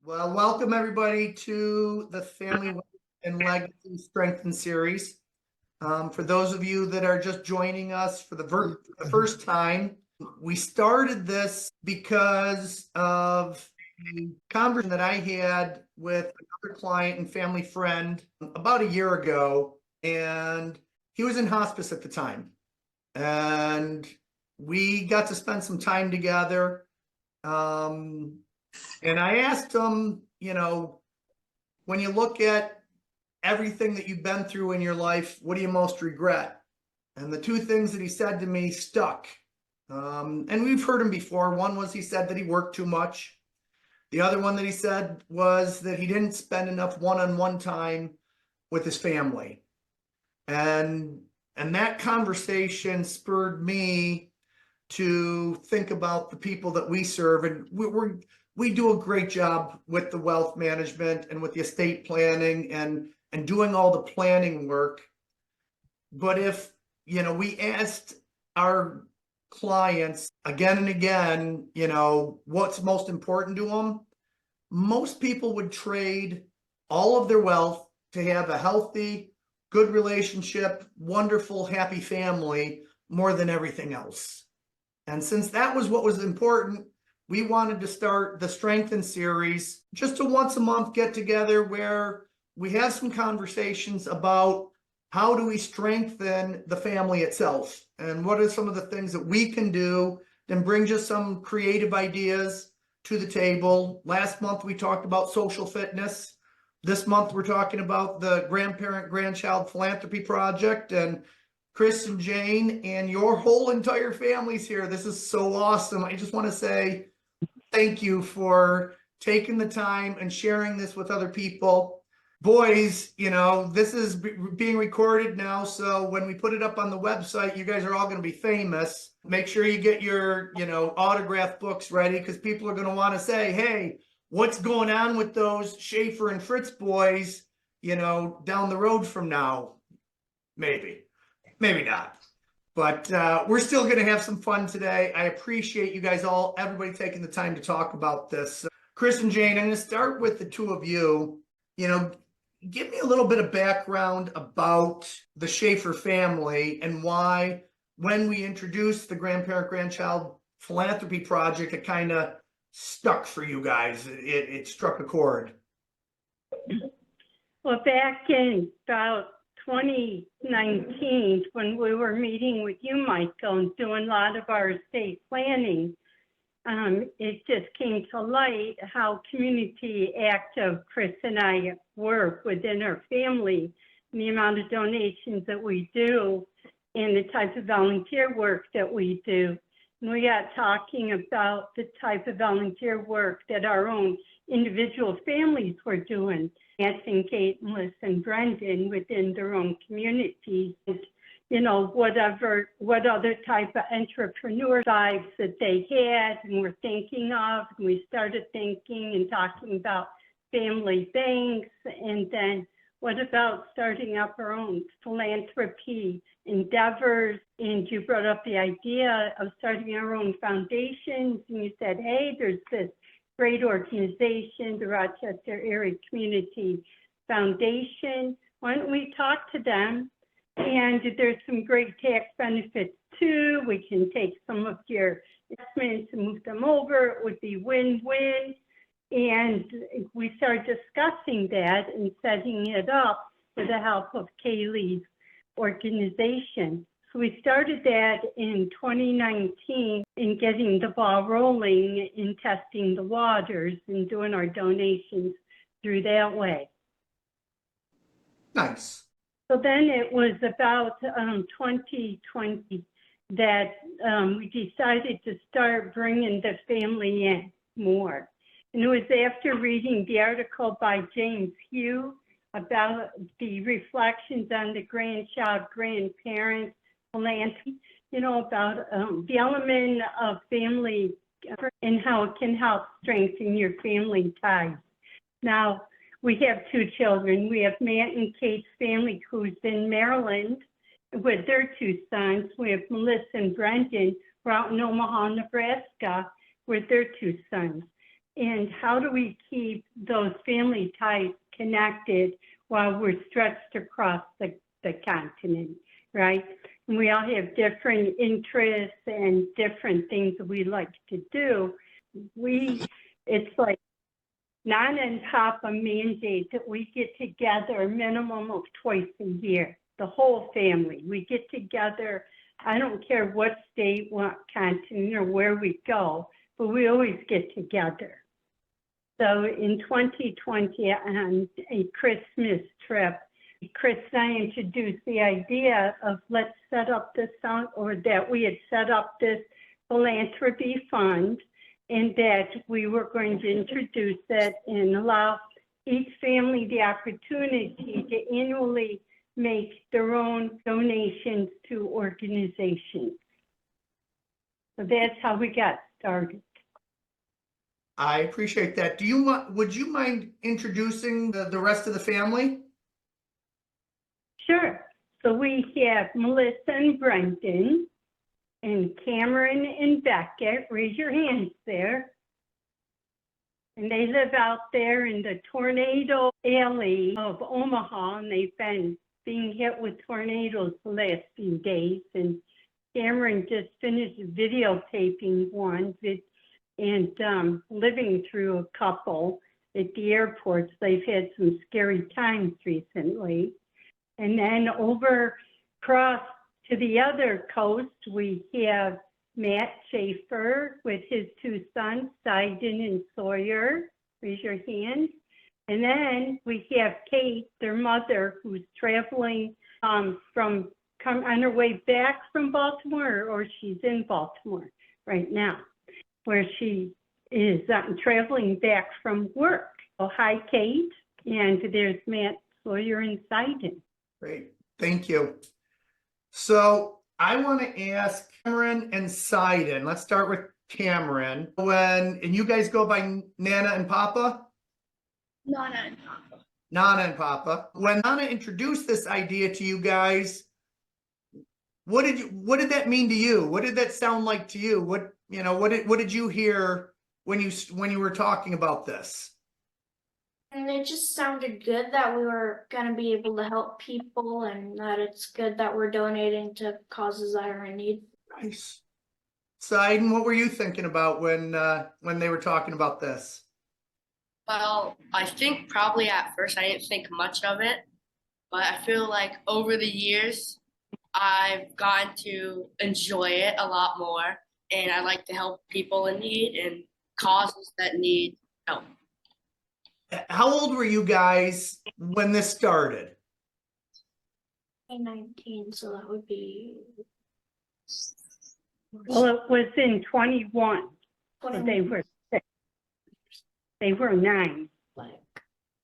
Well, welcome everybody to the Family Wealth and Legacy Strengthen series. For those of you that are just joining us for the first time, we started this because of a conversation that I had with another client and family friend about a year ago, and he was in hospice at the time. And we got to spend some time together. And I asked him, when you look at everything that you've been through in your life, what do you most regret? And the two things that he said to me stuck. And we've heard him before. One was he said that he worked too much. The other one that he said was that he didn't spend enough one-on-one time with his family. And that conversation spurred me to think about the people that we serve. And we do a great job with the wealth management and with the estate planning and doing all the planning work. But if, we asked our clients again and again, what's most important to them, most people would trade all of their wealth to have a healthy, good relationship, wonderful, happy family more than everything else. And since that was what was important, we wanted to start the Strengthen series, just a once a month get together where we have some conversations about how do we strengthen the family itself and what are some of the things that we can do, then bring just some creative ideas to the table. Last month we talked about social fitness. This month we're talking about the Grandparent Grandchild Philanthropy Project, and Chris and Jane and your whole entire family's here. This is so awesome. I just want to say thank you for taking the time and sharing this with other people. Boys, this is being recorded now, so when we put it up on the website, you guys are all going to be famous. Make sure you get your, autograph books ready, because people are going to want to say, hey, what's going on with those Shaffer and Fritz boys, down the road from now? Maybe not. But we're still going to have some fun today. I appreciate you guys everybody taking the time to talk about this. Chris and Jane, I'm going to start with the two of you. Give me a little bit of background about the Shaffer family and why, when we introduced the Grandparent Grandchild Philanthropy Project, it kind of stuck for you guys. It struck a chord. Well, back in about 2019, when we were meeting with you, Michael, and doing a lot of our estate planning, it just came to light how community active Chris and I work within our family, and the amount of donations that we do, and the type of volunteer work that we do. And we got talking about the type of volunteer work that our own individual families were doing. Asking Kate, Melissa, and Brendan within their own communities, what other type of entrepreneur vibes that they had and were thinking of. And we started thinking and talking about family banks, and then what about starting up our own philanthropy endeavors? And you brought up the idea of starting our own foundations, and you said, hey, there's this great organization, the Rochester Area Community Foundation. Why don't we talk to them? And there's some great tax benefits too. We can take some of your investments and move them over. It would be win-win. And we started discussing that and setting it up with the help of Kaylee's organization. So we started that in 2019 in getting the ball rolling in testing the waters and doing our donations through that way. Nice. So then it was about 2020 that we decided to start bringing the family in more. And it was after reading the article by James Hugh about the reflections on the grandparent philanthropy, about the element of family and how it can help strengthen your family ties. Now, we have two children. We have Matt and Kate's family, who's in Maryland with their two sons. We have Melissa and Brendan, who are out in Omaha, Nebraska, with their two sons. And how do we keep those family ties connected while we're stretched across the continent, right? And we all have different interests and different things that we like to do. It's like Nana and Papa mandate that we get together a minimum of twice a year, the whole family. We get together, I don't care what state, what continent, or where we go, but we always get together. So in 2020, on a Christmas trip, Chris and I introduced the idea of let's set up this, or that we had set up this philanthropy fund, and that we were going to introduce it and allow each family the opportunity to annually make their own donations to organizations. So that's how we got started. I appreciate that. Would you mind introducing the rest of the family? Sure. So we have Melissa and Brendan, and Cameron and Beckett. Raise your hands there. And they live out there in the tornado alley of Omaha, and they've been being hit with tornadoes the last few days. And Cameron just finished videotaping one and living through a couple at the airports. They've had some scary times recently. And then over across to the other coast, we have Matt Shaffer with his two sons, Sidon and Sawyer. Raise your hand. And then we have Kate, their mother, who's traveling on her way back from Baltimore, or she's in Baltimore right now, where she is traveling back from work. Oh, hi, Kate. And there's Matt, Sawyer, and Sidon. Great, thank you. So I want to ask Cameron and Sidon. Let's start with Cameron. And you guys go by Nana and Papa? Nana and Papa. Nana and Papa. When Nana introduced this idea to you guys, what did that mean to you? What did that sound like to you? What did you hear when you were talking about this? And it just sounded good that we were going to be able to help people, and that it's good that we're donating to causes that are in need. Nice. Sidon, what were you thinking about when they were talking about this? Well, I think probably at first I didn't think much of it, but I feel like over the years I've gotten to enjoy it a lot more, and I like to help people in need and causes that need help. How old were you guys when this started? I'm 19, so that would be. Well, it was in 21. So they were 6. They were 9.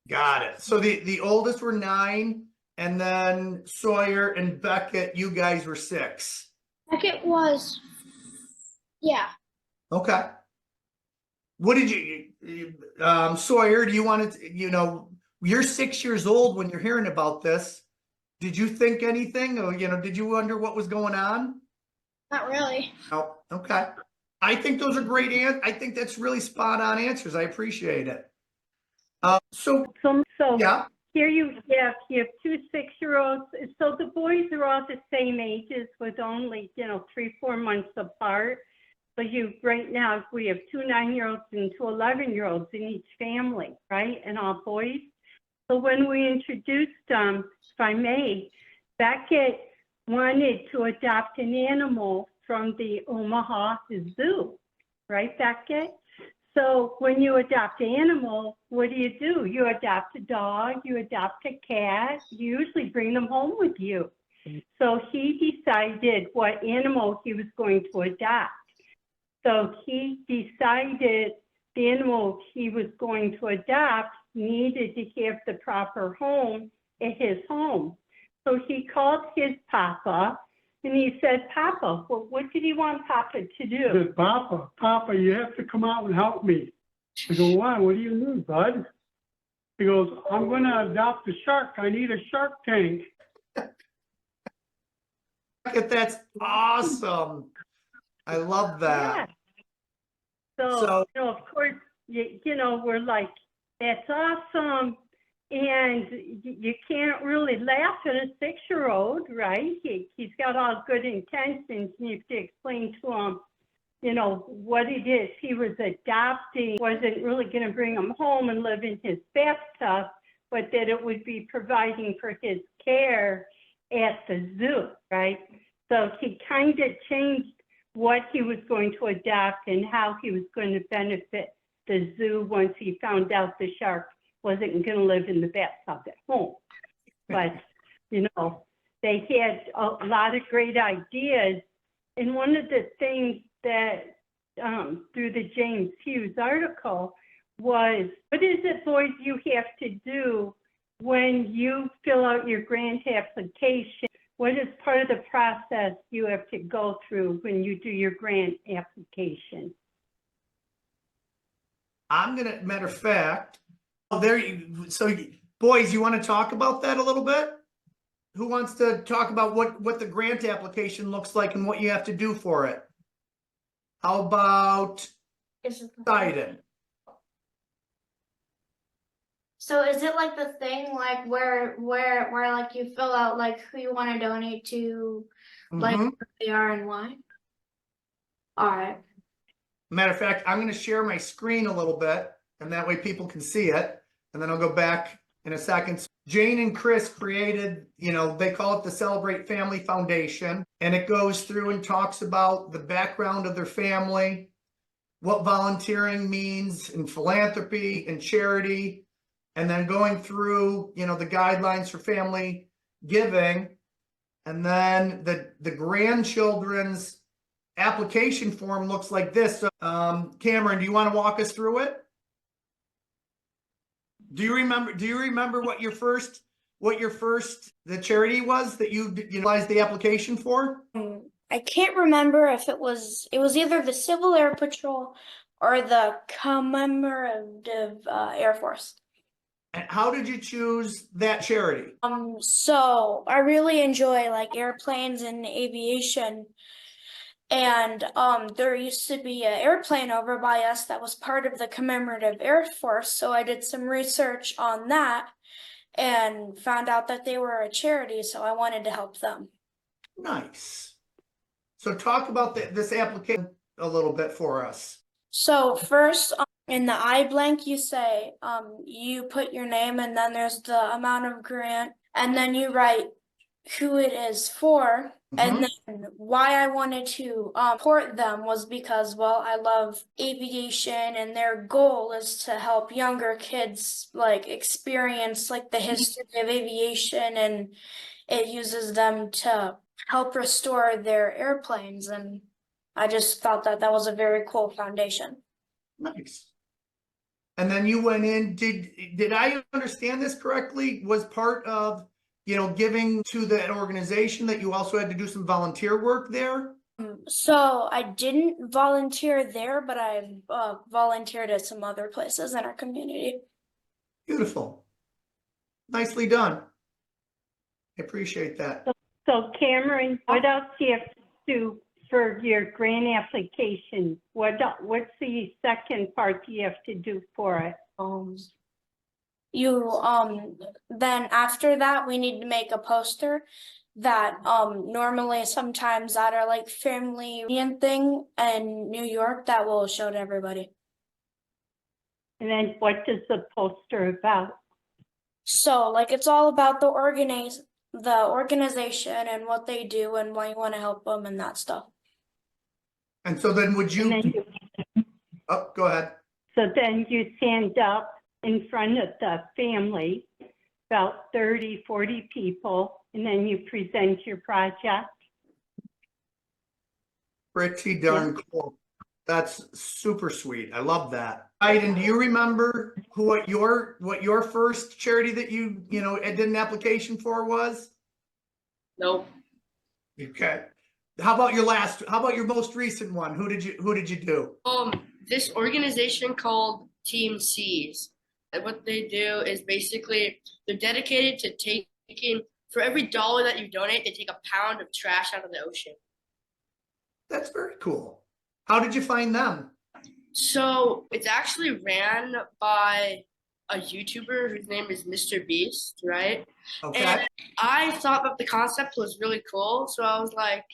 Got it. So the oldest were 9, and then Sawyer and Beckett, you guys were 6. Beckett was, yeah. Okay. What did Sawyer, do you want to, you're 6 years old when you're hearing about this. Did you think anything, or, did you wonder what was going on? Not really. Oh, okay. I think those are great I think that's really spot on answers. I appreciate it. So yeah. Here you have 2 6-year-olds. So the boys are all the same ages with only, 3-4 months apart. So right now, we have 2 9-year-olds and 2 11-year-olds in each family, right? And all boys. So when we introduced them, if I may, Beckett wanted to adopt an animal from the Omaha Zoo, right, Beckett? So when you adopt an animal, what do? You adopt a dog, you adopt a cat, you usually bring them home with you. So he decided what animal he was going to adopt. So he decided the animal he was going to adopt needed to have the proper home at his home. So he called his papa and he said, Papa, well, what did he want Papa to do? I said, Papa, you have to come out and help me. I go, why? What do you need, bud? He goes, I'm going to adopt a shark. I need a shark tank. That's awesome. I love that. Yeah. So of course, we're like, that's awesome. And you can't really laugh at a 6-year-old, right? He's got all good intentions, and you have to explain to him, what it is he was adopting wasn't really going to bring him home and live in his bathtub, but that it would be providing for his care at the zoo, right? So he kind of changed what he was going to adopt and how he was going to benefit the zoo once he found out the shark wasn't going to live in the bathtub at home. But, they had a lot of great ideas. And one of the things that through the James Hughes article was, what is it, boys, you have to do when you fill out your grant application? What is part of the process you have to go through when you do your grant application? Matter of fact, boys, you want to talk about that a little bit? Who wants to talk about what the grant application looks like and what you have to do for it? How about Biden? So is it like the thing like where like you fill out like who you want to donate to, like Mhm. who they are and why? All right. Matter of fact, I'm going to share my screen a little bit, and that way people can see it. And then I'll go back in a second. Jane and Chris created, they call it the Celebrate Family Foundation, and it goes through and talks about the background of their family, what volunteering means in philanthropy and charity, and then going through, the guidelines for family giving, and then the grandchildren's application form looks like this. So, Cameron, do you want to walk us through it? Do you remember what your first the charity was that you utilized the application for? I can't remember if it was either the Civil Air Patrol or the Commemorative Air Force. And how did you choose that charity? So I really enjoy like airplanes and aviation. And there used to be an airplane over by us that was part of the Commemorative Air Force. So I did some research on that and found out that they were a charity. So I wanted to help them. Nice. So talk about this application a little bit for us. So first, in the I blank, you say, you put your name and then there's the amount of grant, and then you write who it is for. And then why I wanted to support them was because, well, I love aviation and their goal is to help younger kids like experience like the history of aviation, and it uses them to help restore their airplanes. And I just thought that was a very cool foundation. Nice. And then you went in, did I understand this correctly? Was part of giving to that organization that you also had to do some volunteer work there? So I didn't volunteer there, but I volunteered at some other places in our community. Beautiful. Nicely done. I appreciate that. So Cameron, what else do you have to do for your grant application? What's the second part you have to do for it? Then after that we need to make a poster that normally sometimes at our like family reunion thing in New York that will show to everybody. And then what does the poster about? So like it's all about the organization and what they do and why you want to help them and that stuff. And so then would you, oh, go ahead. So then you stand up in front of the family, about 30, 40 people, and then you present your project. Pretty darn cool. That's super sweet. I love that. Aiden, do you remember what your first charity that you did an application for was? Nope. Okay. How about your most recent one? Who did you do? This organization called Team Seas. And what they do is basically they're dedicated to taking, for every $1 that you donate, they take a pound of trash out of the ocean. That's very cool. How did you find them? So it's actually ran by a YouTuber whose name is Mr. Beast, right? Okay. And I thought that the concept was really cool, so I was like,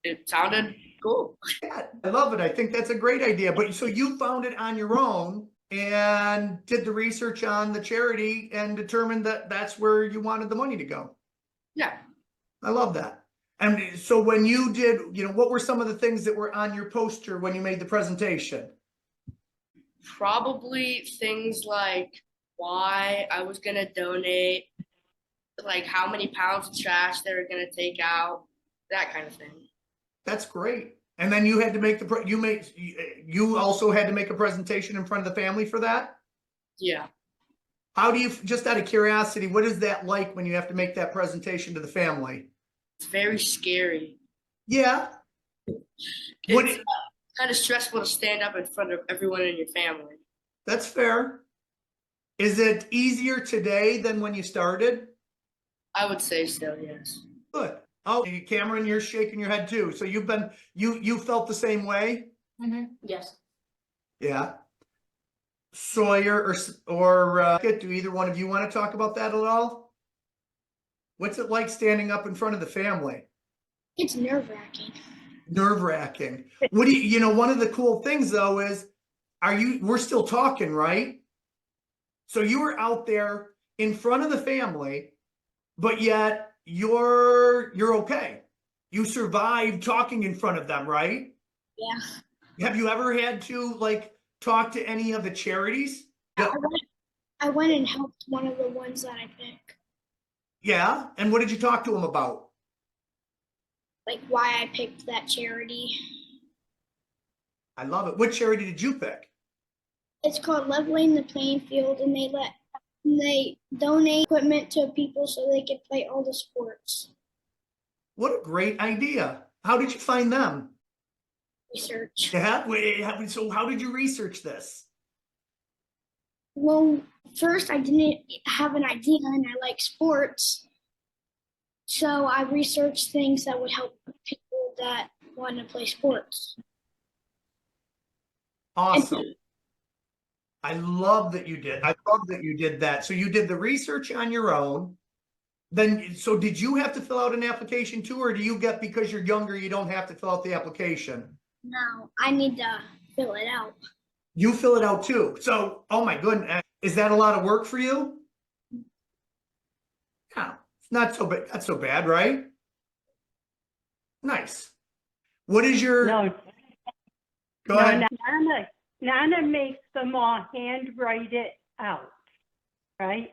it sounded cool. Yeah, I love it. I think that's a great idea. But so you found it on your own and did the research on the charity and determined that that's where you wanted the money to go. Yeah. I love that. And so when you did, what were some of the things that were on your poster when you made the presentation? Probably things like why I was gonna donate, like how many pounds of trash they were gonna take out, that kind of thing. That's great. And then you had to make you also had to make a presentation in front of the family for that? Yeah. How do you, just out of curiosity, what is that like when you have to make that presentation to the family? It's very scary. Yeah. What? It's kind of stressful to stand up in front of everyone in your family. That's fair. Is it easier today than when you started? I would say so, yes. Good. Oh, Cameron, you're shaking your head too. So you felt the same way? Yes. Yeah. Sawyer or do either one of you want to talk about that at all? What's it like standing up in front of the family? It's nerve-wracking. Nerve-wracking. What do one of the cool things though is, we're still talking, right? So you were out there in front of the family, but yet you're okay. You survived talking in front of them, right? Yeah. Have you ever had to talk to any of the charities? I went and helped one of the ones that I picked. Yeah. And what did you talk to them about? Like why I picked that charity. I love it. What charity did you pick? It's called Leveling the Playing Field, and they donate equipment to people so they can play all the sports. What a great idea. How did you find them? Research. Yeah. So how did you research this? Well, first I didn't have an idea, and I like sports. So I researched things that would help people that want to play sports. Awesome. I love that you did. I love that you did that. So you did the research on your own. Then, so did you have to fill out an application too, or do you get, because you're younger, you don't have to fill out the application? No, I need to fill it out. You fill it out too. So, oh my goodness, is that a lot of work for you? Yeah, it's not so bad, right? Nice. What is your? No, Go ahead. Nana makes them all handwrite it out, right?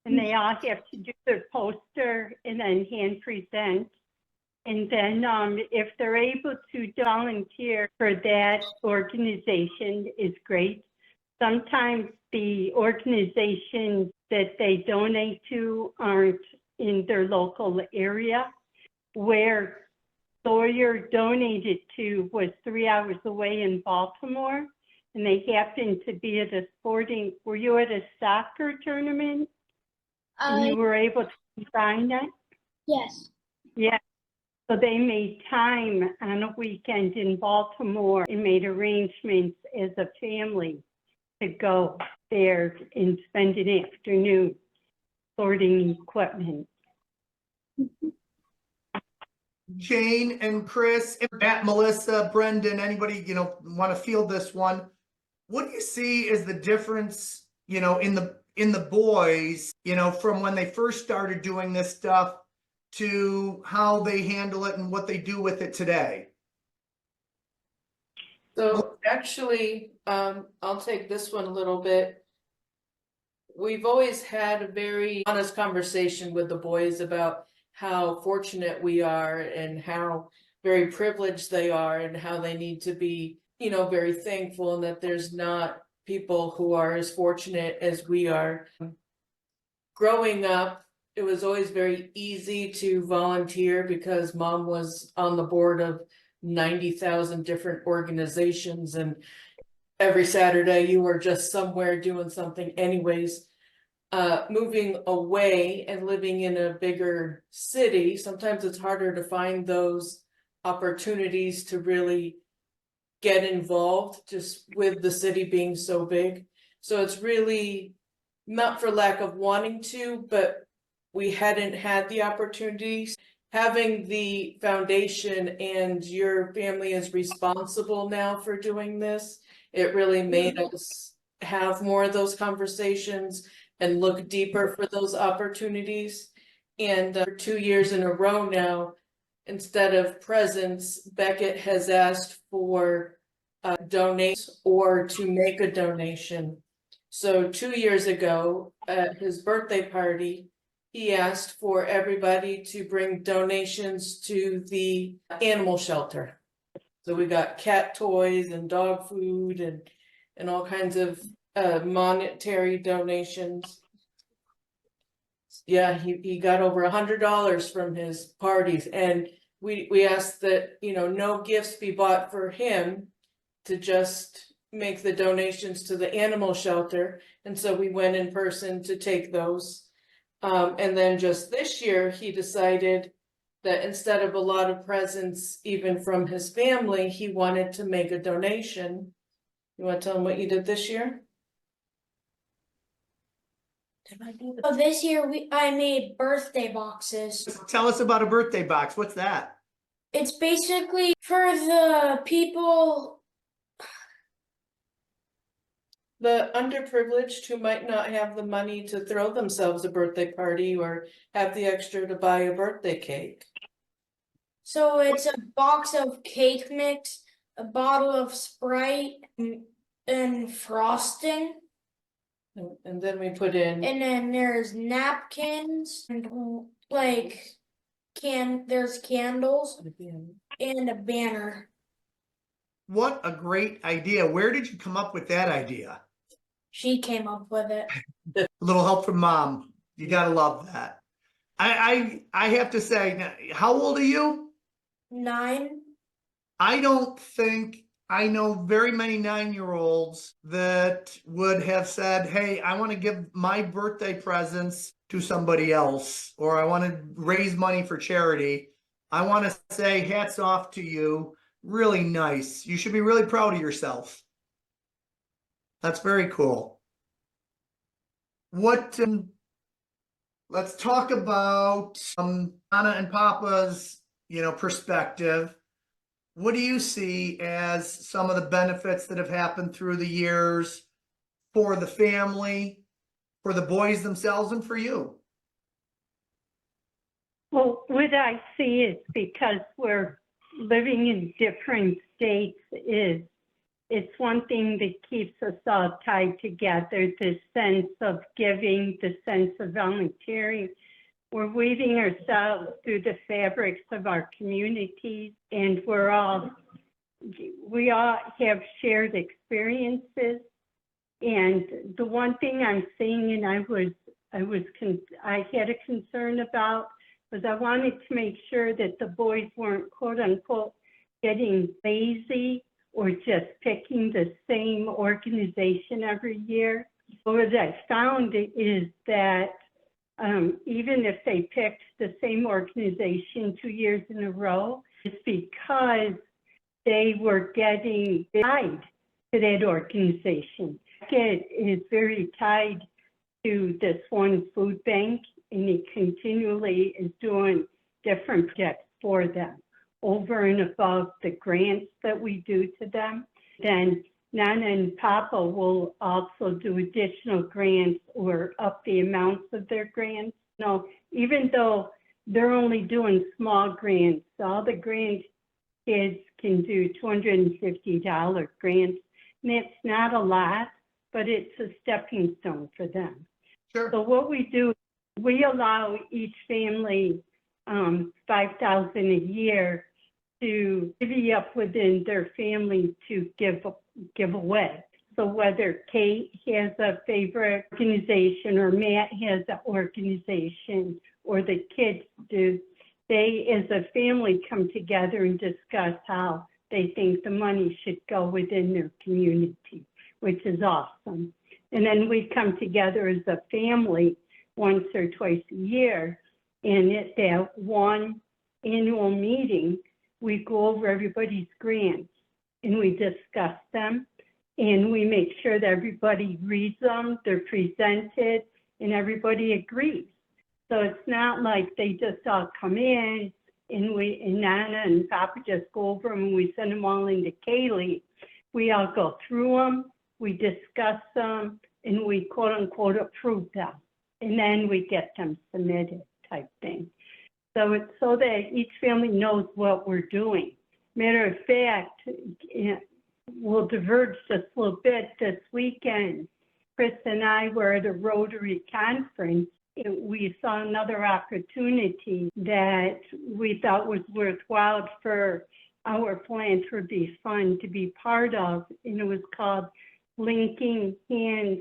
And they all have to do their poster and then hand present. And then if they're able to volunteer for that organization is great. Sometimes the organizations that they donate to aren't in their local area. Where Sawyer donated to was 3 hours away in Baltimore, and they happened to be at were you at a soccer tournament? And you were able to sign that? Yes. Yeah. So they made time on a weekend in Baltimore and made arrangements as a family to go there and spend an afternoon sorting equipment. Jane and Chris, Matt, Melissa, Brendan, anybody, want to field this one? What do you see as the difference, in the boys, from when they first started doing this stuff to how they handle it and what they do with it today? So actually, I'll take this one a little bit. We've always had a very honest conversation with the boys about how fortunate we are and how very privileged they are and how they need to be, very thankful, and that there's not people who are as fortunate as we are. Growing up, it was always very easy to volunteer because Mom was on the board of 90,000 different organizations, and every Saturday you were just somewhere doing something anyways. Moving away and living in a bigger city, sometimes it's harder to find those opportunities to really get involved just with the city being so big. So it's really not for lack of wanting to, but we hadn't had the opportunities. Having the foundation and your family is responsible now for doing this, it really made us have more of those conversations and look deeper for those opportunities. And for 2 years in a row now, instead of presents, Beckett has asked for donations or to make a donation. So 2 years ago, at his birthday party, he asked for everybody to bring donations to the animal shelter. So we got cat toys and dog food and all kinds of monetary donations. Yeah, he got over $100 from his parties, and we asked that, you know, no gifts be bought for him, to just make the donations to the animal shelter. And so we went in person to take those. And then just this year, he decided that instead of a lot of presents, even from his family, he wanted to make a donation. You want to tell him what you did this year? So this year I made birthday boxes. Tell us about a birthday box. What's that? It's basically for the people. The underprivileged who might not have the money to throw themselves a birthday party or have the extra to buy a birthday cake. So it's a box of cake mix, a bottle of Sprite, and frosting. And then we put in, And then there's napkins and like there's candles and a banner. What a great idea. Where did you come up with that idea? She came up with it. A little help from mom. You gotta love that. I have to say, how old are you? 9. I don't think I know very many 9-year-olds that would have said, hey, I want to give my birthday presents to somebody else, or I want to raise money for charity. I want to say hats off to you. Really nice. You should be really proud of yourself. That's very cool. Let's talk about Anna and Papa's, perspective. What do you see as some of the benefits that have happened through the years for the family, for the boys themselves, and for you? Well, what I see is because we're living in different states is it's one thing that keeps us all tied together, the sense of giving, the sense of volunteering. We're weaving ourselves through the fabrics of our communities, and we all have shared experiences. And the one thing I'm seeing, and I had a concern about, was I wanted to make sure that the boys weren't quote unquote getting lazy or just picking the same organization every year. What I found is that even if they picked the same organization 2 years in a row, it's because they were getting tied to that organization. It is very tied to this one food bank, and it continually is doing different projects for them over and above the grants that we do to them. Then Nana and Papa will also do additional grants or up the amounts of their grants. No, even though they're only doing small grants, all the grant kids can do $250 grants. And it's not a lot, but it's a stepping stone for them. Sure. So what we do, we allow each family $5,000 a year to divvy up within their family to give away. So whether Kate has a favorite organization or Matt has an organization or the kids do, they as a family come together and discuss how they think the money should go within their community, which is awesome. And then we come together as a family once or twice a year, and at that one annual meeting, we go over everybody's grants and we discuss them, and we make sure that everybody reads them, they're presented, and everybody agrees. So it's not like they just all come in and Nana and Papa just go over them and we send them all into Kaylee. We all go through them, we discuss them, and we quote unquote approve them. And then we get them submitted type thing. So it's so that each family knows what we're doing. Matter of fact, we'll diverge just a little bit. This weekend, Chris and I were at a Rotary conference. We saw another opportunity that we thought was worthwhile for our philanthropy fund to be part of, and it was called Linking Hands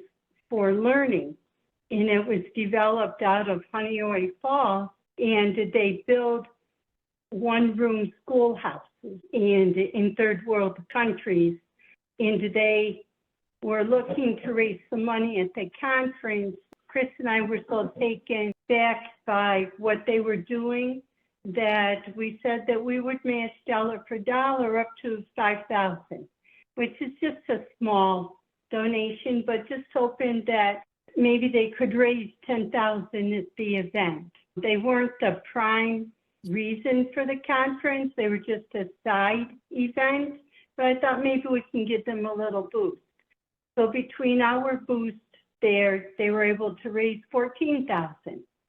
for Learning. And it was developed out of Honeoye Falls, and they build one-room schoolhouses and in third world countries. And they were looking to raise some money at the conference. Chris and I were so taken back by what they were doing that we said that we would match dollar for dollar up to $5,000, which is just a small donation, but just hoping that maybe they could raise $10,000 at the event. They weren't the prime reason for the conference. They were just a side event, but I thought maybe we can give them a little boost. So between our boost there, they were able to raise $14,000,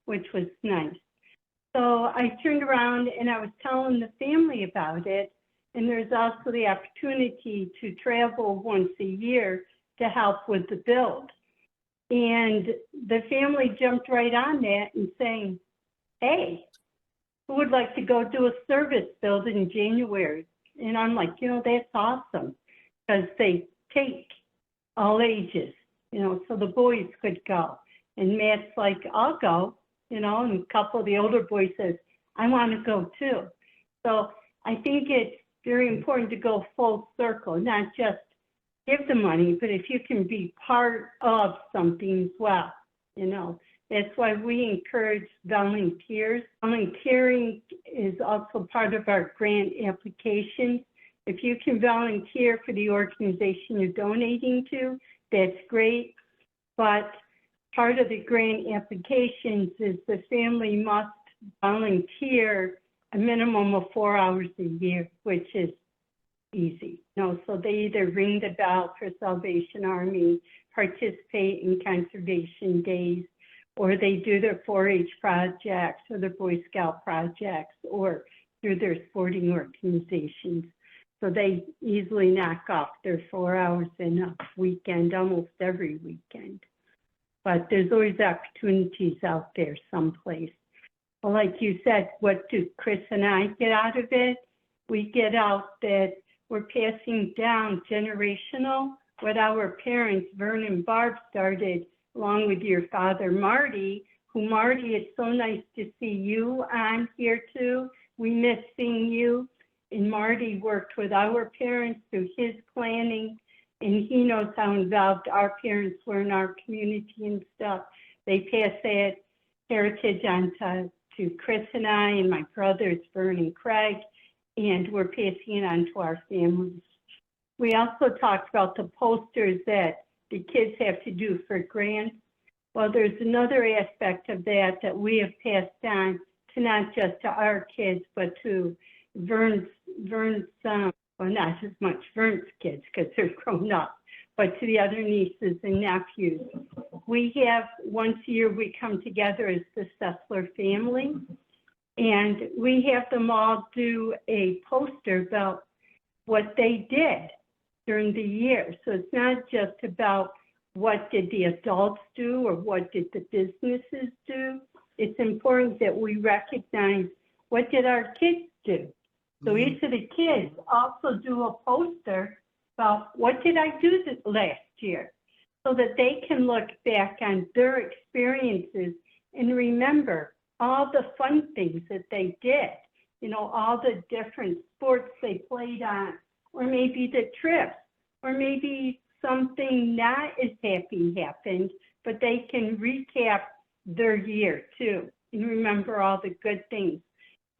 which was nice. So I turned around and I was telling the family about it. And there's also the opportunity to travel once a year to help with the build. And the family jumped right on that and saying, hey, who would like to go do a service build in January? And I'm like, that's awesome, because they take all ages, so the boys could go. And Matt's like, I'll go, and a couple of the older boys says, I want to go too. So I think it's very important to go full circle, not just give the money, but if you can be part of something as well, That's why we encourage volunteers. Volunteering is also part of our grant applications. If you can volunteer for the organization you're donating to, that's great. But part of the grant applications is the family must volunteer a minimum of 4 hours a year, which is easy. So they either ring the bell for Salvation Army, participate in conservation days, or they do their 4-H projects or their Boy Scout projects or through their sporting organizations. So they easily knock off their 4 hours in a weekend, almost every weekend. But there's always opportunities out there someplace. Well, like you said, what do Chris and I get out of it? We get out that we're passing down generational what our parents, Vern and Barb, started along with your father, Marty, Marty, it's so nice to see you on here too. We miss seeing you. And Marty worked with our parents through his planning, and he knows how involved our parents were in our community and stuff. They passed that heritage on to Chris and I and my brothers, Vern and Craig, and we're passing it on to our families. We also talked about the posters that the kids have to do for grants. Well, there's another aspect of that we have passed on to not just to our kids, but to Vern's well, not as much Vern's kids because they're grown up, but to the other nieces and nephews. We have, once a year, we come together as the Sessler family, and we have them all do a poster about what they did during the year. So it's not just about what did the adults do or what did the businesses do. It's important that we recognize what did our kids do. So each of the kids also do a poster about what did I do last year, so that they can look back on their experiences and remember all the fun things that they did, all the different sports they played on, or maybe the trips, or maybe something not as happy happened, but they can recap their year too and remember all the good things.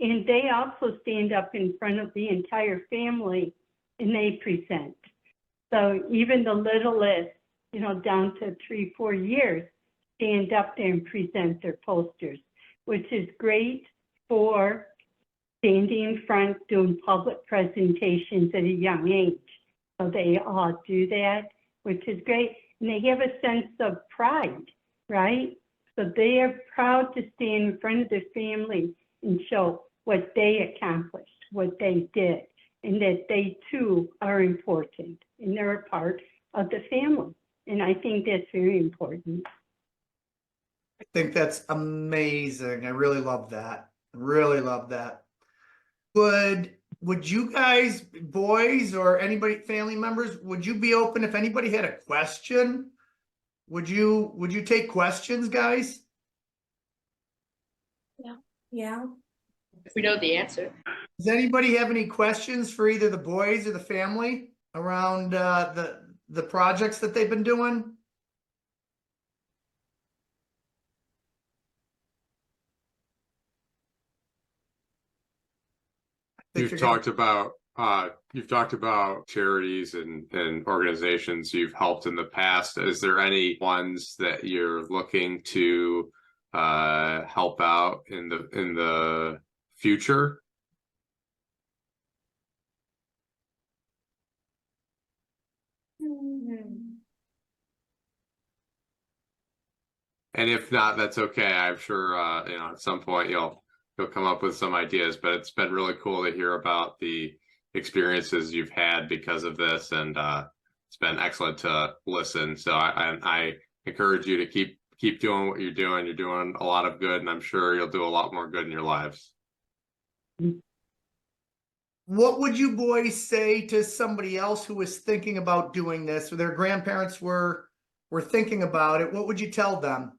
And they also stand up in front of the entire family and they present. So even the littlest, down to 3-4 years, stand up there and present their posters, which is great for standing in front, doing public presentations at a young age. So they all do that, which is great. And they have a sense of pride, right? So they are proud to stand in front of their family and show what they accomplished, what they did, and that they too are important and they're a part of the family. And I think that's very important. I think that's amazing. I really love that. Really love that. Would you guys, boys, or anybody, family members, would you be open if anybody had a question? Would you take questions, guys? Yeah. If we know the answer. Does anybody have any questions for either the boys or the family around the projects that they've been doing? You've talked about charities and organizations you've helped in the past. Is there any ones that you're looking to help out in the future? And if not, that's okay. I'm sure at some point you'll come up with some ideas, but it's been really cool to hear about the experiences you've had because of this, and it's been excellent to listen. So I encourage you to keep doing what you're doing. You're doing a lot of good, and I'm sure you'll do a lot more good in your lives. What would you boys say to somebody else who was thinking about doing this, or their grandparents were thinking about it? What would you tell them?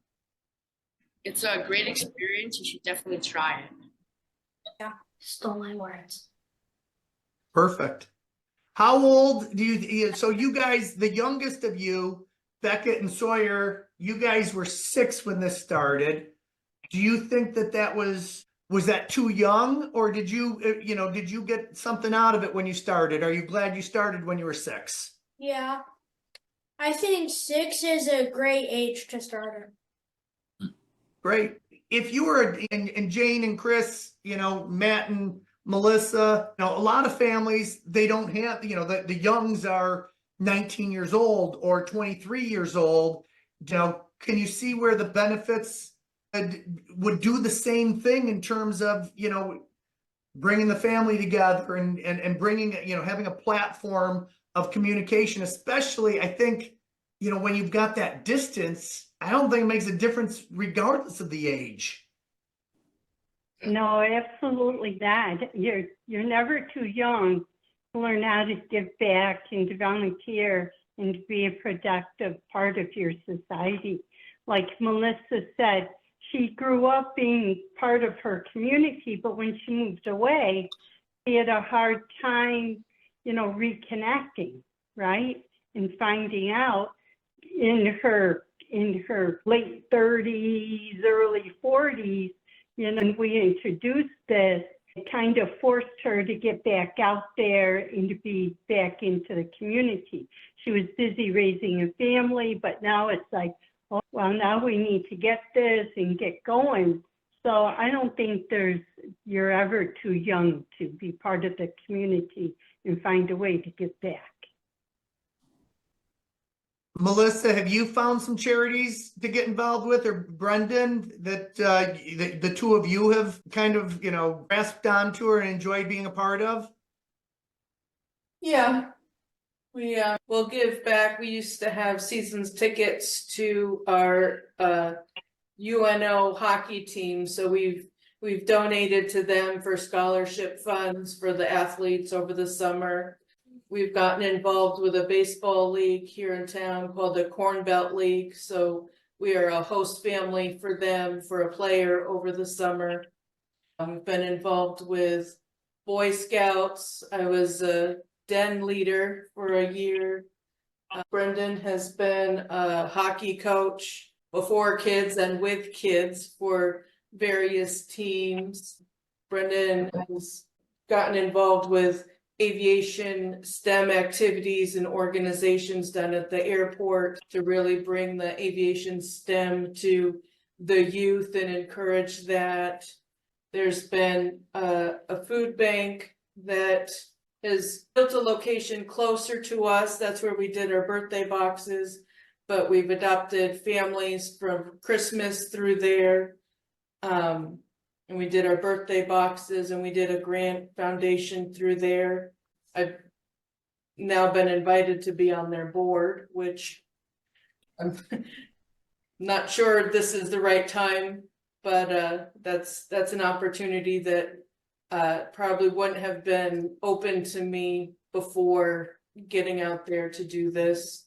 It's a great experience. You should definitely try it. Stole my words. Perfect. How old do you, so you guys, the youngest of you, Beckett and Sawyer, you guys were 6 when this started. Do you think that was that too young, or did you get something out of it when you started? Are you glad you started when you were 6? Yeah. I think 6 is a great age to start it. Great. If you were, and Jane and Chris, Matt and Melissa, a lot of families, they don't have, the youngs are 19 years old or 23 years old. Can you see where the benefits would do the same thing in terms of, bringing the family together and bringing, having a platform of communication, especially, I think, when you've got that distance, I don't think it makes a difference regardless of the age. No, absolutely not. You're never too young to learn how to give back and to volunteer and to be a productive part of your society. Like Melissa said, she grew up being part of her community, but when she moved away, she had a hard time, reconnecting, right? And finding out in her late 30s, early 40s, and we introduced this, it kind of forced her to get back out there and to be back into the community. She was busy raising a family, but now it's like, oh, well, now we need to get this and get going. So I don't think you're ever too young to be part of the community and find a way to give back. Melissa, have you found some charities to get involved with, or Brendan, that the two of you have kind of, grasped onto or enjoyed being a part of? Yeah, we will give back. We used to have seasons tickets to our UNO hockey team, so we've donated to them for scholarship funds for the athletes over the summer. We've gotten involved with a baseball league here in town called the Corn Belt League, so we are a host family for them for a player over the summer. We've been involved with Boy Scouts. I was a den leader for a year. Brendan has been a hockey coach before kids and with kids for various teams. Brendan has gotten involved with aviation STEM activities and organizations done at the airport to really bring the aviation STEM to the youth and encourage that. There's been a food bank that has built a location closer to us. That's where we did our birthday boxes, but we've adopted families from Christmas through there. And we did our birthday boxes and we did a grant foundation through there. I've now been invited to be on their board, which I'm not sure this is the right time, but that's an opportunity that probably wouldn't have been open to me before getting out there to do this.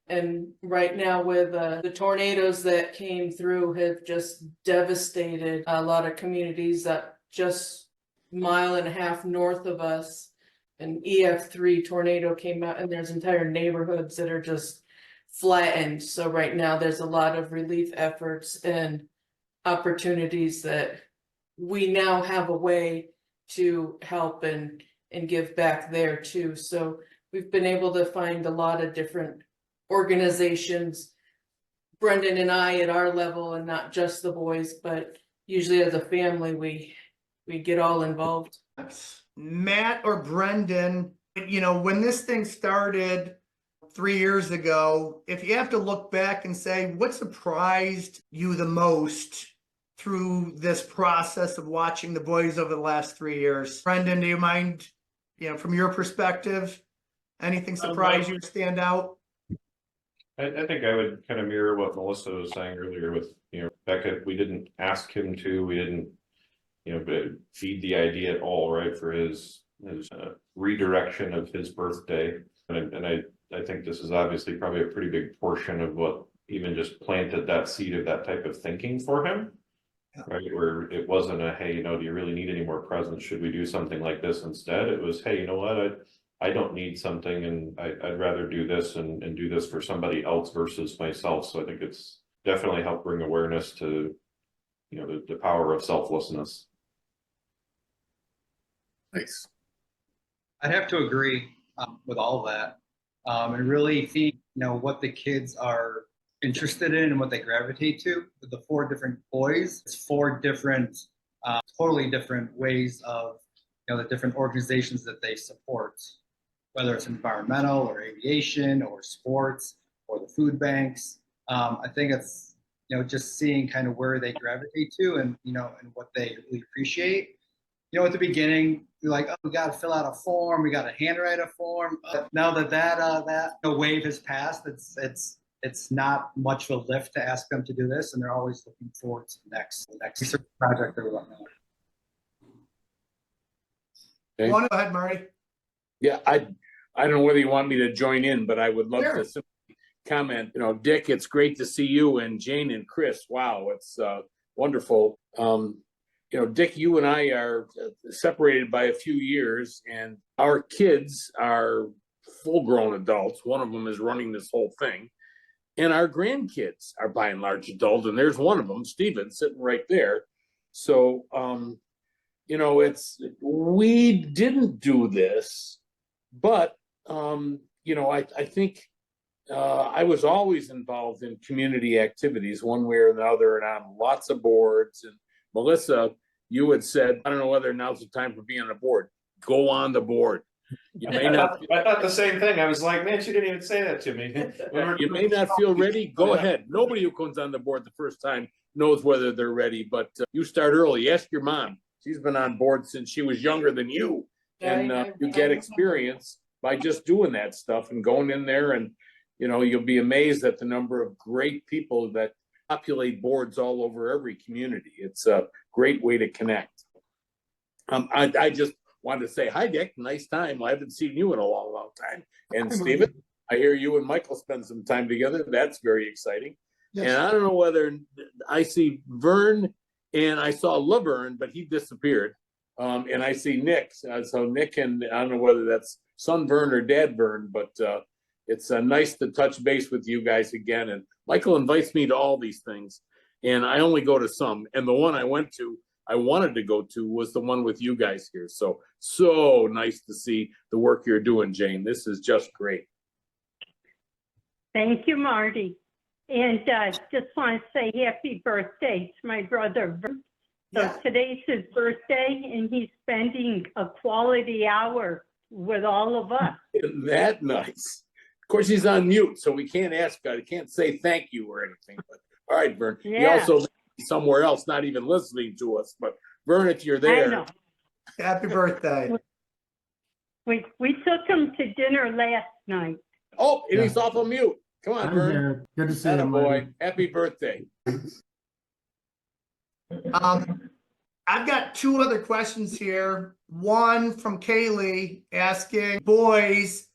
And right now with the tornadoes that came through have just devastated a lot of communities that just 1.5 miles north of us. An EF3 tornado came out and there's entire neighborhoods that are just flattened. So right now there's a lot of relief efforts and opportunities that we now have a way to help and give back there too. So we've been able to find a lot of different organizations, Brendan and I at our level, and not just the boys, but usually as a family, we get all involved. Matt or Brendan, you know, when this thing started 3 years ago, if you have to look back and say, what surprised you the most through this process of watching the boys over the last 3 years? Brendan, do you mind, you know, from your perspective, anything surprise you, stand out? I think I would kind of mirror what Melissa was saying earlier with, you know, Becca, we didn't ask him to, we didn't, you know, feed the idea at all, right, for his redirection of his birthday. And I think this is obviously probably a pretty big portion of what even just planted that seed of that type of thinking for him, right, where it wasn't a, hey, you know, do you really need any more presents? Should we do something like this instead? It was, hey, you know what, I don't need something and I'd rather do this and do this for somebody else versus myself. So I think it's definitely helped bring awareness to, you know, the power of selflessness. Nice. I'd have to agree with all of that, and really see, you know, what the kids are interested in and what they gravitate to. The 4 different boys, it's 4 different, totally different ways of, you know, the different organizations that they support, whether it's environmental or aviation or sports or the food banks. I think it's, you know, just seeing kind of where they gravitate to and, you know, and what they really appreciate. You know, at the beginning, you're like, oh, we got to fill out a form, we got to handwrite a form. Now that wave has passed, it's not much of a lift to ask them to do this, and they're always looking forward to the next research project or whatnot. Okay. Go ahead, Marty. Yeah, I don't know whether you want me to join in, but I would love to simply comment. You know, Dick, it's great to see you, and Jane and Chris. Wow, it's wonderful. You know, Dick, you and I are separated by a few years, and our kids are full-grown adults. One of them is running this whole thing, and our grandkids are by and large adult, and there's one of them, Steven, sitting right there. So, you know, we didn't do this, but, you know, I think I was always involved in community activities one way or another and on lots of boards. And Melissa, you had said, I don't know whether now's the time for being on a board. Go on the board. You may not. I thought the same thing. I was like, man, she didn't even say that to me. You may not feel ready. Go ahead. Nobody who comes on the board the first time knows whether they're ready, but you start early. Ask your mom. She's been on board since she was younger than you. And you get experience by just doing that stuff and going in there, and, you know, you'll be amazed at the number of great people that populate boards all over every community. It's a great way to connect. I just wanted to say hi, Dick. Nice time. I haven't seen you in a long, long time. And Stephen, I hear you and Michael spend some time together. That's very exciting. Yes. And I don't know whether I see Vern, and I saw Laverne, but he disappeared. And I see Nick. So Nick, and I don't know whether that's son Vern or dad Vern, but it's nice to touch base with you guys again. And Michael invites me to all these things, and I only go to some. And the one I went to, I wanted to go to was the one with you guys here. So nice to see the work you're doing, Jane. This is just great. Thank you, Marty. And just want to say happy birthday to my brother. So Yeah. today's his birthday, and he's spending a quality hour with all of us. Isn't that nice? Of course, he's on mute, so we can't ask, I can't say thank you or anything. But all right, Vern. He Yeah. also somewhere else, not even listening to us. But Vern, if you're I there, know. Happy birthday. We took him to dinner last night. oh, and he's off of mute. Come on, I'm Vern. here. Good to see you, Atta boy. Marty. Happy birthday. I've got two other questions here. One from Kaylee asking, boys,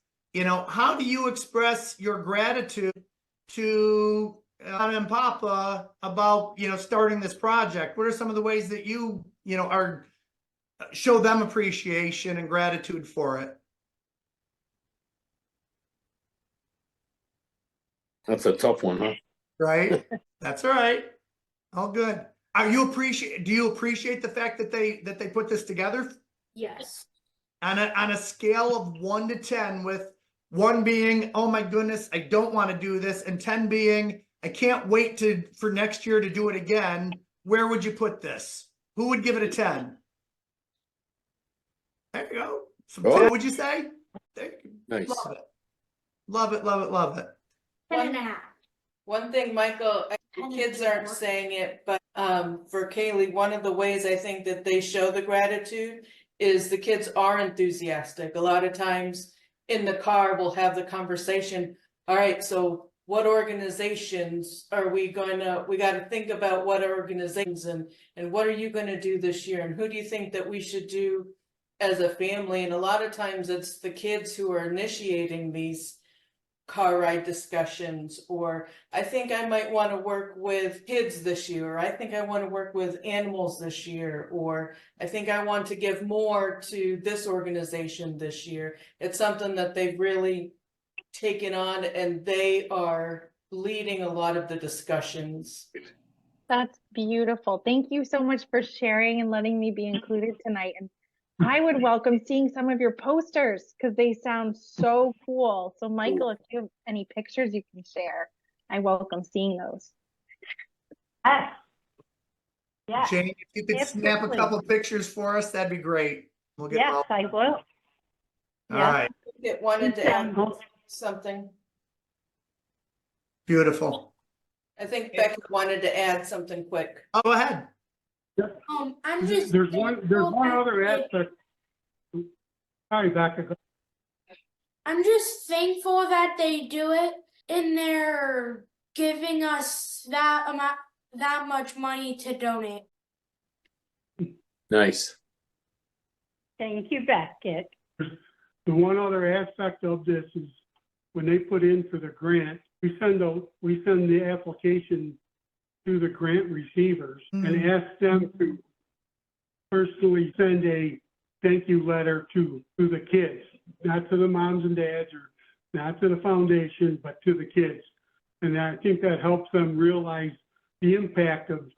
how do you express your gratitude to Anna and Papa about, starting this project? What are some of the ways that you show them appreciation and gratitude for it? That's a tough one, huh? Right? That's all right. All good. Do you appreciate the fact that they put this together? Yes. On a scale of 1 to 10, with 1 being, oh my goodness, I don't want to do this, and 10 being, I can't wait for next year to do it again, where would you put this? Who would give it a 10? There you go. Some 10, would you say? There you go. Nice. Love it. Love it, love it, love it. 10.5. One thing, Michael, the kids aren't saying it, but for Kaylee, one of the ways I think that they show the gratitude is the kids are enthusiastic. A lot of times in the car, we'll have the conversation. All right, so what organizations are we got to think about what organizations and what are you going to do this year? And who do you think that we should do as a family? And a lot of times it's the kids who are initiating these car ride discussions, or I think I might want to work with kids this year, or I think I want to work with animals this year, or I think I want to give more to this organization this year. It's something that they've really taken on, and they are leading a lot of the discussions. That's beautiful. Thank you so much for sharing and letting me be included tonight. And I would welcome seeing some of your posters because they sound so cool. So Michael, if you have any pictures you can share, I welcome seeing those. Yes. Jane, if you could snap a couple of pictures for us, that'd be great. We'll get Yes, I will. All right. It wanted to add something. Beautiful. I think Becky wanted to add something quick. Oh, go ahead. I'm just There's one other aspect. Sorry, Becca. I'm just thankful that they do it and they're giving us that much money to donate. Nice. Thank you, Beckett. The one other aspect of this is when they put in for the grant, we send the application to the grant receivers and ask them to personally send a thank you letter to the kids, not to the moms and dads or not to the foundation, but to the kids. And I think that helps them realize the impact of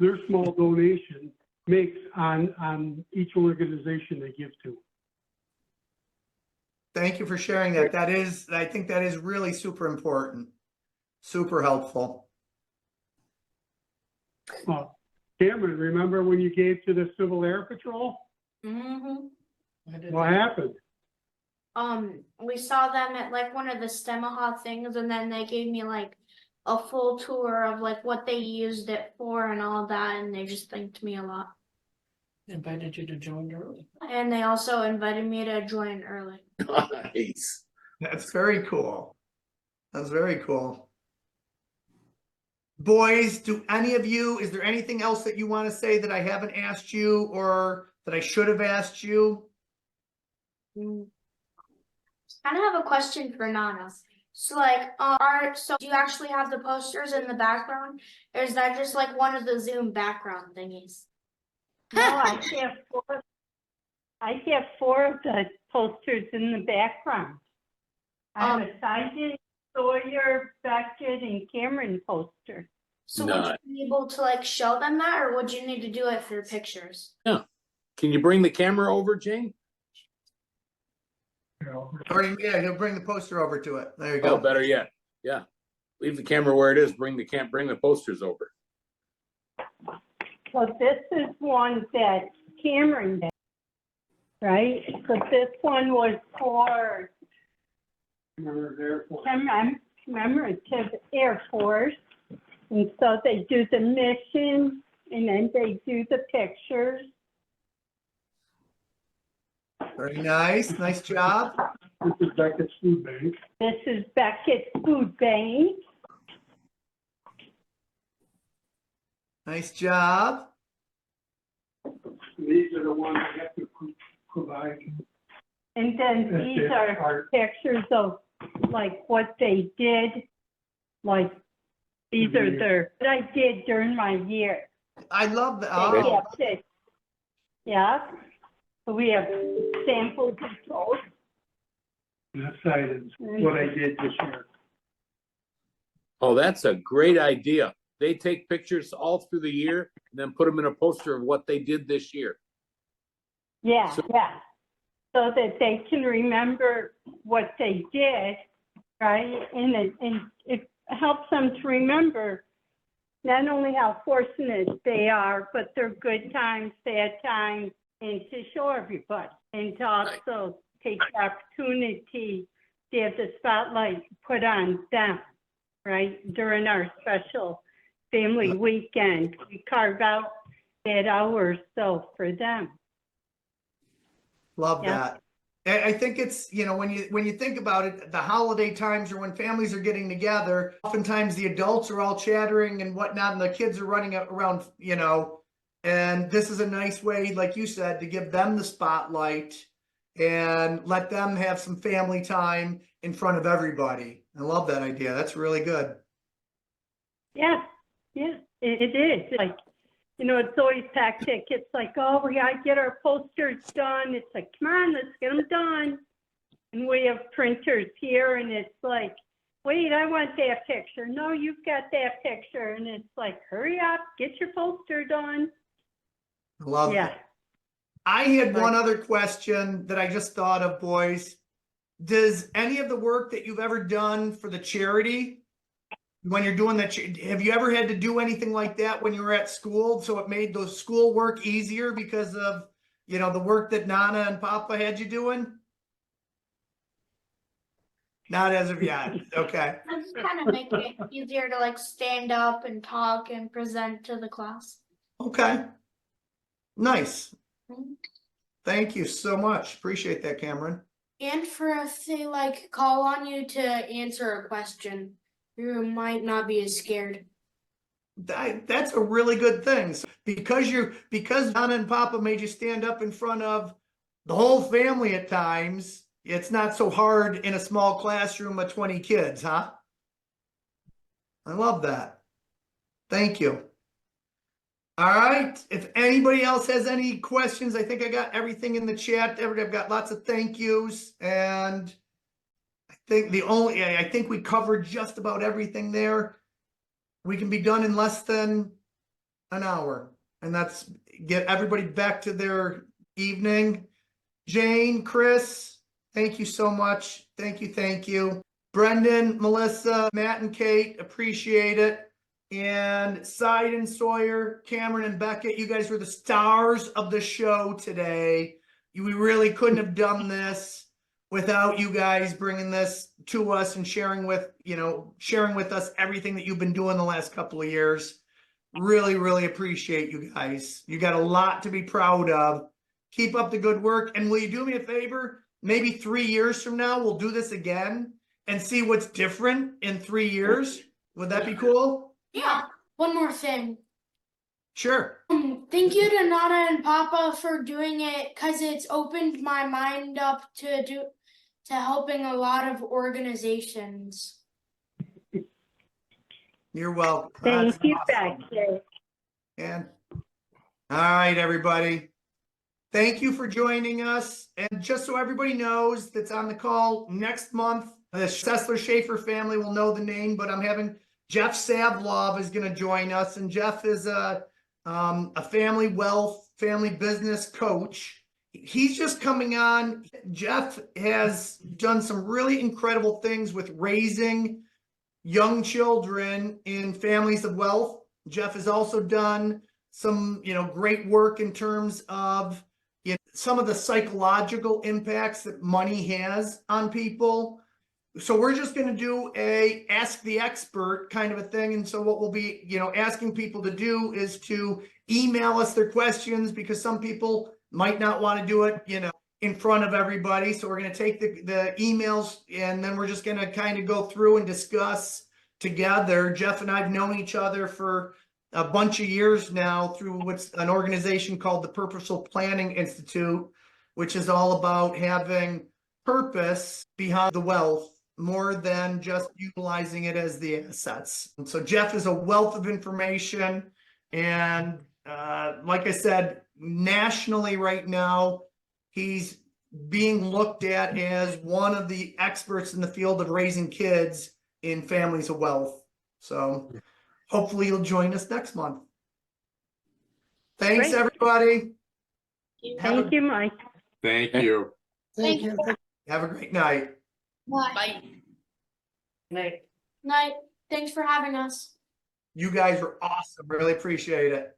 their small donation makes on each organization they give to. Thank you for sharing that. I think that is really super important. Super helpful. Cameron, remember when you gave to the Civil Air Patrol? Mm-hmm. What happened? We saw them at like one of the STEMAHA things, and then they gave me like a full tour of like what they used it for and all that, and they just thanked me a lot. Invited you to join early. And they also invited me to join early. Nice. That's very cool. That's very cool. Boys, is there anything else that you want to say that I haven't asked you or that I should have asked you? I kind of have a question for Nana. So like, so do you actually have the posters in the background, or is that just like one of the Zoom background thingies? No, I have 4 of the posters in the background. I have a Sergeant, Sawyer, Beckett, and Cameron poster. So No. would you be able to like show them that, or would you need to do it for pictures? Can you bring the camera over, Jane? You know, Or yeah, he'll bring the poster over to it. There you Oh, go. better yet. Yeah. Leave the camera where it is. Bring the posters over. So this is one that Cameron did, right? So this one was for commemorative Air Force. And so they do the mission and then they do the pictures. Very nice. Nice job. this is Beckett's Food Bank. This is Beckett's Food Bank. Nice job. These are the ones I have to provide. And then That's these it. are pictures of like what they did. Like these are what I did during my year. I love that. They Oh, kept it. Yeah. So we have sample controls. That side is what I did this year. Oh, that's a great idea. They take pictures all through the year and then put them in a poster of what they did this year. Yeah, yeah. So that they can remember what they did, right? And it helps them to remember not only how fortunate they are, but their good times, bad times, and to show everybody. And to also take the opportunity to have the spotlight put on them, right? During our special family weekend, we carve out that hour or so for them. love Yeah. that. I think it's, you know, when you think about it, the holiday times or when families are getting together, oftentimes the adults are all chattering and whatnot, and the kids are running around, you know, and this is a nice way, like you said, to give them the spotlight and let them have some family time in front of everybody. I love that idea. That's really good. Yeah, yeah, it is. Like, you know, it's always hectic. It's like, oh, we gotta get our posters done. It's like, come on, let's get them done. And we have printers here, and it's like, wait, I want that picture. No, you've got that picture. And it's like, hurry up, get your poster done. I love Yeah. it. I had one other question that I just thought of, boys. Does any of the work that you've ever done for the charity, when you're doing that, have you ever had to do anything like that when you were at school? So it made those school work easier because of, you know, the work that Nana and Papa had you doing? Not as of yet. Okay. I just kind of make it easier to like stand up and talk and present to the class. Okay. Nice. Thank you so much. Appreciate that, Cameron. And for if they like call on you to answer a question, you might not be as scared. That's a really good thing. So because Nana and Papa made you stand up in front of the whole family at times, it's not so hard in a small classroom of 20 kids, huh? I love that. Thank you. All right. If anybody else has any questions, I think I got everything in the chat. I've got lots of thank yous, and I think we covered just about everything there. We can be done in less than an hour, and that's get everybody back to their evening. Jane, Chris, thank you so much. Thank you. Thank you. Brendan, Melissa, Matt, and Kate, appreciate it. And Side and Sawyer, Cameron and Beckett, you guys were the stars of the show today. We really couldn't have done this without you guys bringing this to us and sharing with us everything that you've been doing the last couple of years. Really, really appreciate you guys. You got a lot to be proud of. Keep up the good work. And will you do me a favor? Maybe 3 years from now, we'll do this again and see what's different in 3 years. Would that be cool? Yeah. One more thing. Sure. Thank you to Nana and Papa for doing it, because it's opened my mind up to helping a lot of organizations. You're welcome. Thank That's you, awesome. Becky. And all right, everybody. Thank you for joining us. And just so everybody knows that's on the call next month, the Sessler Shaffer family will know the name, but I'm having Jeff Savlov is going to join us, and Jeff is a family wealth, family business coach. He's just coming on. Jeff has done some really incredible things with raising young children in families of wealth. Jeff has also done some, great work in terms of some of the psychological impacts that money has on people. So we're just going to do a ask the expert kind of a thing. And so what we'll be, asking people to do is to email us their questions, because some people might not want to do it, in front of everybody. So we're going to take the emails, and then we're just going to kind of go through and discuss together. Jeff and I've known each other for a bunch of years now through what's an organization called the Purposeful Planning Institute, which is all about having purpose behind the wealth more than just utilizing it as the assets. And so Jeff is a wealth of information. And like I said, nationally right now, he's being looked at as one of the experts in the field of raising kids in families of wealth. So hopefully you'll join us next month. Thanks, Great. everybody. Thank you, Mike. Thank you. Thank you. Have a great night. Bye. Bye. Night. Night. Thanks for having us. You guys are awesome. Really appreciate it.